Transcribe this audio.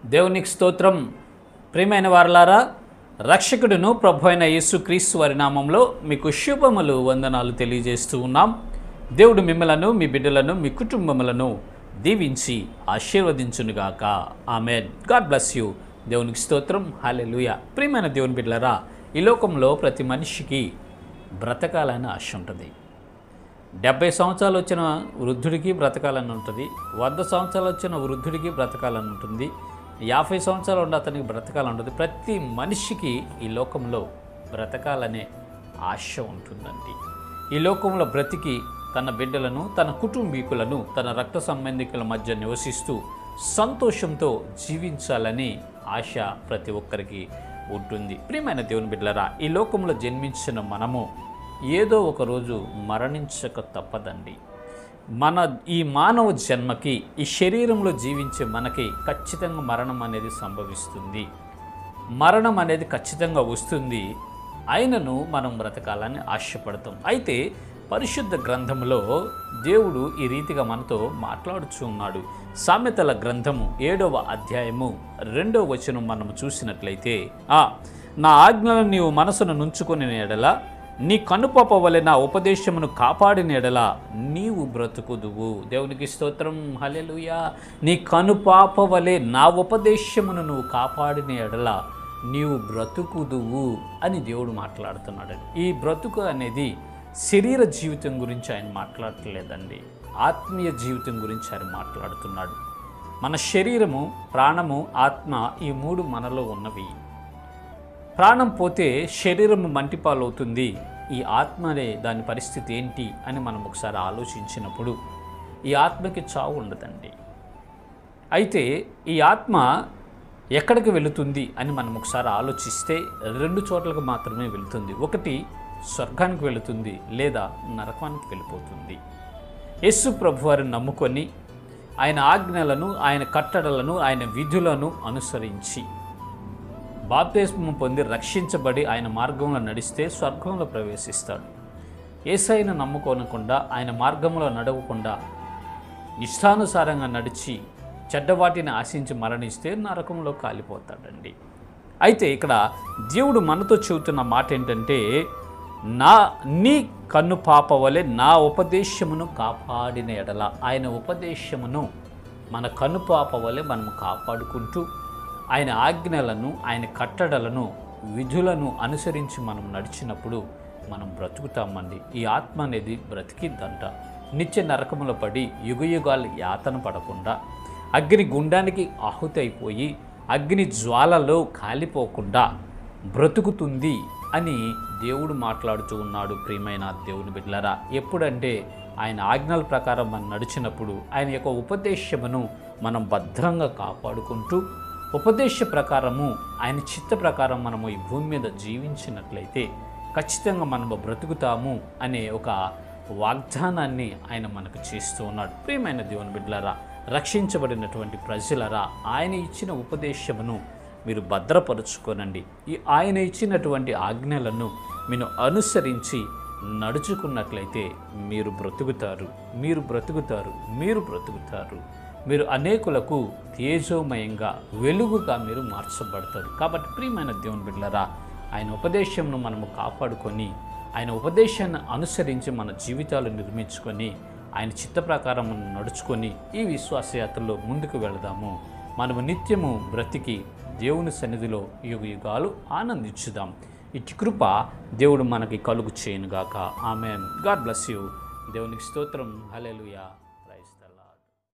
దేవునికి స్తోత్రం. ప్రియమైన వారలారా, రక్షకుడును ప్రభు అయిన యేసుక్రీస్తు వారి నామంలో మీకు శుభములు వందనాలు తెలియజేస్తూ ఉన్నాం. దేవుడు మిమ్మలను, మీ బిడ్డలను, మీ కుటుంబములను దీవించి ఆశీర్వదించునుగాక. ఆమెన్. God bless you. దేవునికి స్తోత్రం. హల్లెలూయా. ప్రియమైన దేవుని బిడ్డలారా, ఈ లోకంలో ప్రతి మనిషికి బ్రతకాలని ఆశ ఉంటుంది. 70 సంవత్సరాలు వచ్చిన వృద్ధుడికి బ్రతకాలని ఉంటుంది. 100 సంవత్సరాలు వచ్చిన వృద్ధుడికి బ్రతకాలని ఉంటుంది. 50 సంవత్సరాలు ఉన్న అతనికి బ్రతకాలని ఉంటుంది. ప్రతి మనిషికి ఈ లోకంలో బ్రతకాలనే ఆశ ఉంటుందండి. ఈ లోకంలో బ్రతికి తన బిడ్డలను, తన కుటుంబీకులను, తన రక్త సంబంధికుల మధ్య నివసిస్తూ సంతోషంతో జీవించాలని ఆశ ప్రతి ఒక్కరికి ఉంటుంది. ప్రియమైన దేవుని బిడ్డలారా, ఈ లోకంలో జన్మించిన మనము ఏదో ఒక రోజు మరణించక తప్పదండి. ఈ మానవ జన్మకి, ఈ శరీరంలో జీవించే మనకి ఖచ్చితంగా మరణం అనేది సంభవిస్తుంది. మరణం అనేది ఖచ్చితంగా వస్తుంది. అయినను మనం బ్రతకాలని ఆశపడతాం. అయితే పరిశుద్ధ గ్రంథంలో దేవుడు ఈ రీతిగా మనతో మాట్లాడుచూ ఉన్నాడు. సామెతల గ్రంథము 7వ అధ్యాయము 2వ వచనం మనము చూసినట్లయితే, నా ఆజ్ఞలను నీవు మనసును నుంచుకొని ఎడల, నీ కనుపాప వలె నా ఉపదేశమును కాపాడిన ఎడల నీవు బ్రతుకుదువు. దేవునికి స్తోత్రం. హల్లెలూయా. నీ కనుపాప వలె నా ఉపదేశమును నువ్వు కాపాడిన ఎడల నీవు బ్రతుకుదువు అని దేవుడు మాట్లాడుతున్నాడు. ఈ బ్రతుకు అనేది శరీర జీవితం గురించి ఆయన మాట్లాడట్లేదండి, ఆత్మీయ జీవితం గురించి ఆయన మాట్లాడుతున్నాడు. మన శరీరము, ప్రాణము, ఆత్మ, ఈ 3 మనలో ఉన్నవి. ప్రాణం పోతే శరీరము మంటిపాలవుతుంది. ఈ ఆత్మనే దాని పరిస్థితి ఏంటి అని మనం ఒకసారి ఆలోచించినప్పుడు ఈ ఆత్మకి చావు ఉండదండి. అయితే ఈ ఆత్మ ఎక్కడికి వెళుతుంది అని మనం ఒకసారి ఆలోచిస్తే 2 చోట్లకు మాత్రమే వెళుతుంది. ఒకటి స్వర్గానికి వెళుతుంది, లేదా నరకానికి వెళ్ళిపోతుంది. యేసు ప్రభు వారిని నమ్ముకొని ఆయన ఆజ్ఞలను, ఆయన కట్టడలను, ఆయన విధులను అనుసరించి బాప్తిస్మం పొంది రక్షించబడి ఆయన మార్గంలో నడిస్తే స్వర్గంలో ప్రవేశిస్తాడు. యేసయ్యను నమ్ముకోనకుండా, ఆయన మార్గంలో నడవకుండా ఇష్టానుసారంగా నడిచి చెడ్డవాటిని ఆశించి మరణిస్తే నరకంలో కాలిపోతాడండి. అయితే ఇక్కడ దేవుడు మనతో చెబుతున్న మాట ఏంటంటే, నీ కన్ను పాప వలె నా ఉపదేశమును కాపాడిన ఎడల, ఆయన ఉపదేశమును మన కన్ను పాప వలె మనము కాపాడుకుంటూ ఆయన ఆజ్ఞలను, ఆయన కట్టడలను, విధులను అనుసరించి మనం నడిచినప్పుడు మనం బ్రతుకుతామండి. ఈ ఆత్మ అనేది బ్రతికిద్దంట. నిత్య నరకములో పడి యుగయుగాలు యాతన పడకుండా, అగ్ని గుండానికి ఆహుతి అయిపోయి అగ్ని జ్వాలలో కాలిపోకుండా బ్రతుకుతుంది అని దేవుడు మాట్లాడుతూ ఉన్నాడు. ప్రియమైన దేవుని బిడ్డలారా, ఎప్పుడంటే ఆయన ఆజ్ఞల ప్రకారం మనం నడిచినప్పుడు, ఆయన యొక్క ఉపదేశమును మనం భద్రంగా కాపాడుకుంటూ, ఉపదేశ ప్రకారము, ఆయన చిత్త ప్రకారం మనము ఈ భూమి మీద జీవించినట్లయితే ఖచ్చితంగా మనము బ్రతుకుతాము అనే ఒక వాగ్దానాన్ని ఆయన మనకు చేస్తూ ఉన్నాడు. ప్రియమైన దేవుని బిడ్డలారా, రక్షించబడినటువంటి ప్రజలరా, ఆయన ఇచ్చిన ఉపదేశమును మీరు భద్రపరుచుకోనండి. ఆయన ఇచ్చినటువంటి ఆజ్ఞలను మీరు అనుసరించి నడుచుకున్నట్లయితే మీరు బ్రతుకుతారు, మీరు బ్రతుకుతారు, మీరు బ్రతుకుతారు. మీరు అనేకులకు తేజోమయంగా, వెలుగుగా మీరు మార్చబడతారు. కాబట్టి ప్రియమైన దేవుని బిడ్డలారా, ఆయన ఉపదేశంను మనము కాపాడుకొని, ఆయన ఉపదేశాన్ని అనుసరించి మన జీవితాలు నిర్మించుకొని, ఆయన చిత్త ప్రకారం మనం నడుచుకొని ఈ విశ్వాసయాత్రలో ముందుకు వెళదాము. మనము నిత్యము బ్రతికి దేవుని సన్నిధిలో యుగయుగాలు ఆనందించుదాం. ఇటు కృప దేవుడు మనకి కలుగు చేయనుగాక. ఆమెన్. God bless you. దేవునికి స్తోత్రం. హల్లెలూయా.